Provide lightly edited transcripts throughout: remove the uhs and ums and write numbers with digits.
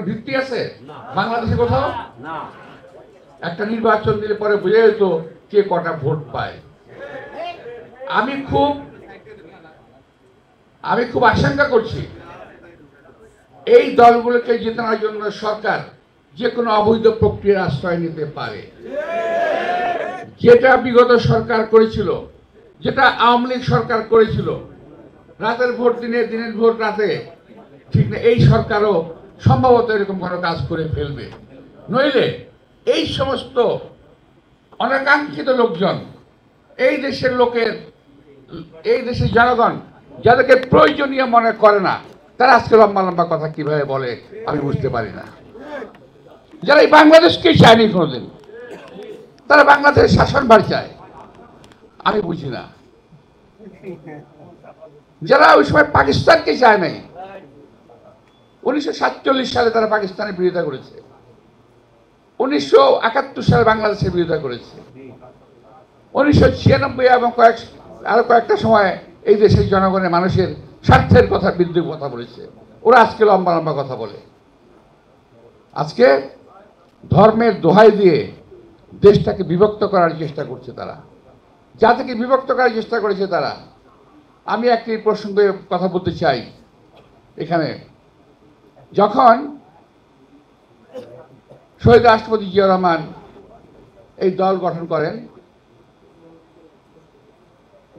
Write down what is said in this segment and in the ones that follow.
ভিত্তি আছে বাংলাদেশে কোথাও? একটা নির্বাচন দিলে পরে বুঝে যেত কে কটা ভোট পায়। আমি খুব আশঙ্কা করছি এই দলগুলোকে জেতানোর জন্য সরকার যে কোনো অবৈধ প্রক্রিয়ার আশ্রয় নিতে পারে। যেটা বিগত সরকার করেছিল, যেটা আওয়ামী লীগ সরকার করেছিল, রাতের ভোট দিনে, দিনের ভোট রাতে, ঠিক না, এই সরকারও সম্ভবত এরকম কোনো কাজ করে ফেলবে। নইলে এই সমস্ত অনাকাঙ্ক্ষিত লোকজন, এই দেশের লোকের, এই দেশের জনগণ যাদেরকে প্রয়োজনীয় মনে করে না, তারা আজকে লম্বা লম্বা কথা কিভাবে বলে আমি বুঝতে পারি না। যারা এই বাংলাদেশকেই চায়নি কোনোদিন, তারা বাংলাদেশের শাসনভার চায়, আমি বুঝি না। যারা ওই সময় পাকিস্তানকে চায় নাই, 1947 সালে তারা পাকিস্তানের বিরোধিতা করেছে, 1971 সালে বাংলাদেশের বিরোধিতা করেছে, 1996 এবং আরো কয়েকটা সময় এই দেশের জনগণের মানুষের স্বার্থের কথা, বিরুদ্ধে কথা বলেছে। ওরা আজকে লম্বা লম্বা কথা বলে। আজকে ধর্মের দোহাই দিয়ে দেশটাকে বিভক্ত করার চেষ্টা করছে তারা, জাতিকে বিভক্ত করার চেষ্টা করেছে তারা। আমি একটি প্রসঙ্গে কথা বলতে চাই এখানে। যখন শহীদ রাষ্ট্রপতি জিয়া রহমান এই দল গঠন করেন,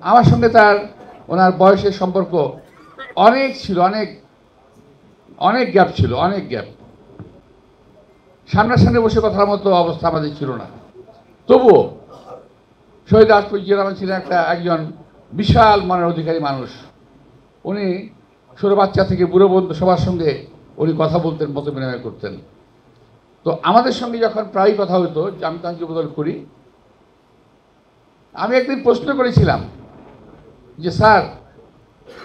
আমার সঙ্গে ওনার বয়সের সম্পর্ক অনেক ছিল, অনেক গ্যাপ ছিল, অনেক গ্যাপ। সামনাসামনি বসে কথার মতো অবস্থা আমাদের ছিল না। তবুও শহীদ রাষ্ট্রপতি জিয়া রহমান ছিলেন একজন বিশাল মনের অধিকারী মানুষ। উনি ছোট বাচ্চা থেকে বুড়ো পর্যন্ত সবার সঙ্গে উনি কথা বলতেন, মত বিনিময় করতেন। তো আমাদের সঙ্গে যখন প্রায় কথা হতো, আমি তখন যুবদল করি, আমি একদিন প্রশ্ন করেছিলাম যে স্যার,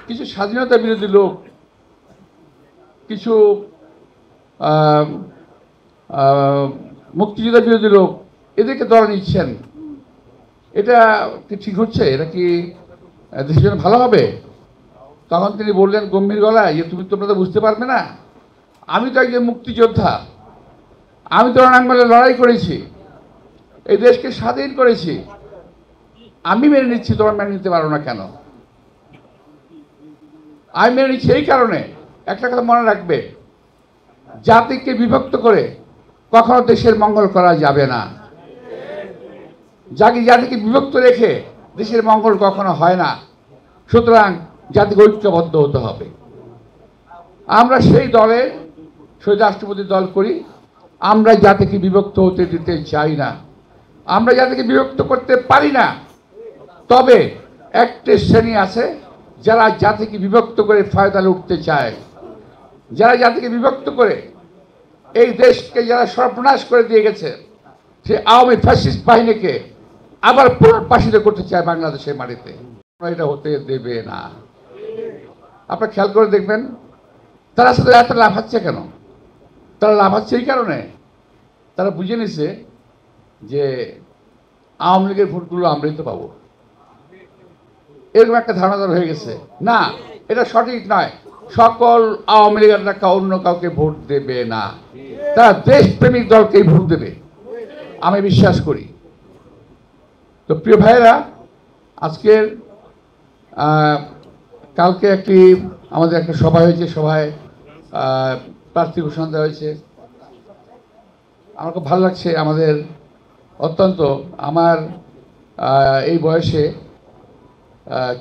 কিছু স্বাধীনতা বিরোধী লোক, কিছু মুক্তিযোদ্ধা বিরোধী লোক, এদেরকে দল নিচ্ছেন, এটা কি ঠিক হচ্ছে? এটা কি দেশের জন্য ভালো হবে? তখন তিনি বললেন গম্ভীর গলায় যে তোমরা তো বুঝতে পারবে না, আমি তো একজন মুক্তিযোদ্ধা, আমি তো রণাঙ্গনে লড়াই করেছি, এই দেশকে স্বাধীন করেছি, আমি মেনে নিচ্ছি, তোমরা মেনে নিতে পারো না কেন? আমি মেনে নিচ্ছি এই কারণে, একটা কথা মনে রাখবে, জাতিকে বিভক্ত করে কখনো দেশের মঙ্গল করা যাবে না। জাতিকে বিভক্ত রেখে দেশের মঙ্গল কখনো হয় না। সুতরাং জাতিকে ঐক্যবদ্ধ হতে হবে। আমরা সেই দলে শহীদ রাষ্ট্রপতির দল করি। আমরা জাতিকে বিভক্ত হতে দিতে চাই না, আমরা জাতিকে বিভক্ত করতে পারি না। তবে একটা শ্রেণী আছে যারা জাতিকে বিভক্ত করে ফায়দা লুটতে চায়, যারা জাতিকে বিভক্ত করে এই দেশকে যারা সর্বনাশ করে দিয়ে গেছে, সে আওয়ামী ফ্যাসিস্ট বাহিনীকে আবার পুনর্বাসিত করতে চায় বাংলাদেশের মাটিতে। এটা হতে দেবে না। আপনারা খেয়াল করে দেখবেন তারা সাথে এত লাভ হচ্ছে কেন? তারা লাভ হচ্ছে এই কারণে, তারা বুঝে নিছে যে আওয়ামী লীগের ভোটগুলো আমরাই তো পাবো, এরকম একটা ধারণা তার হয়ে গেছে। না, এটা সঠিক নয়। সকল আওয়ামী লীগের টাকা অন্য কাউকে ভোট দেবে না, তারা দেশপ্রেমিক দলকেই ভোট দেবে, আমি বিশ্বাস করি। তো প্রিয় ভাইয়েরা, আজকের কালকে আমাদের একটা সভা হয়েছে, সভায় প্রার্থী ঘোষণা দেওয়া হয়েছে। আমার খুব ভালো লাগছে। আমাদের অত্যন্ত, আমার এই বয়সে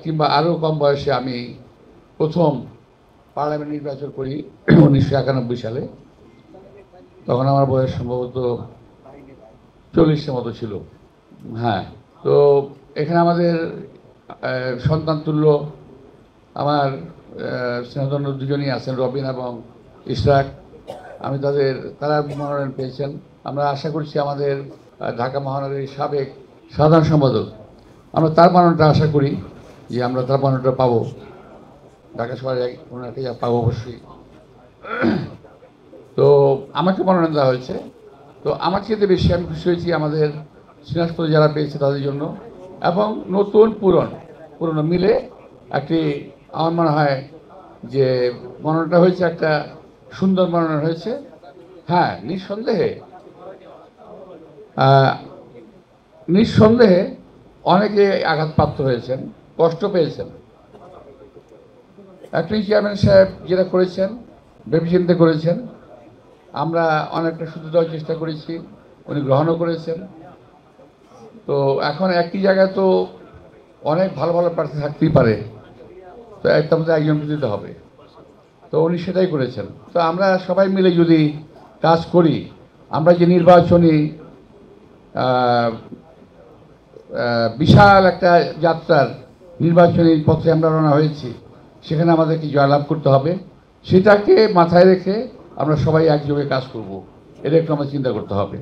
কিংবা আরও কম বয়সে আমি প্রথম পার্লামেন্ট নির্বাচন করি 1991 সালে। তখন আমার বয়স সম্ভবত 40-এর মতো ছিল। হ্যাঁ, তো এখানে আমাদের সন্তান তুল্য আমার স্নেহধন্য দুজনই আছেন, রবিন এবং ইশরাক। তারা মনোনয়ন পেয়েছেন। আমরা আশা করছি আমাদের ঢাকা মহানগরীর সাবেক সাধারণ সম্পাদক, আমরা তার মনোনয়নটা আশা করি যে আমরা তার মনোনয়নটা পাবো, ঢাকা শহরে ওনাকে পাবো অবশ্যই। তো আমাকে মনোনয়ন দেওয়া হয়েছে। তো আমার চেয়ে বেশি আমি খুশি হয়েছি আমাদের সিনাজপুর যারা পেয়েছে তাদের জন্য, এবং নতুন পুরনো মিলে আমার মনে হয় যে মনোনয়নটা হয়েছে, একটা সুন্দর মনোনয়ন হয়েছে। হ্যাঁ, নিঃসন্দেহে অনেকে আঘাতপ্রাপ্ত হয়েছেন, কষ্ট পেয়েছেন। অ্যাক্টিং চেয়ারম্যান সাহেব যেটা করেছেন ভেবেচিন্তে করেছেন, আমরা অনেকটা সুযোগ দেওয়ার চেষ্টা করেছি, উনি গ্রহণও করেছেন। তো এখন একই জায়গায় তো অনেক ভালো ভালো প্রার্থী থাকতেই পারে, তো তার মধ্যে একজনকে দিতে হবে, তো উনি সেটাই করেছেন। তো আমরা সবাই মিলে যদি কাজ করি, আমরা যে নির্বাচনী বিশাল একটা যাত্রার নির্বাচনী পথে আমরা রওনা হয়েছি, সেখানে আমাদেরকে জয়লাভ করতে হবে। সেটাকে মাথায় রেখে আমরা সবাই একযোগে কাজ করব, এটা একটু আমরা চিন্তা করতে হবে।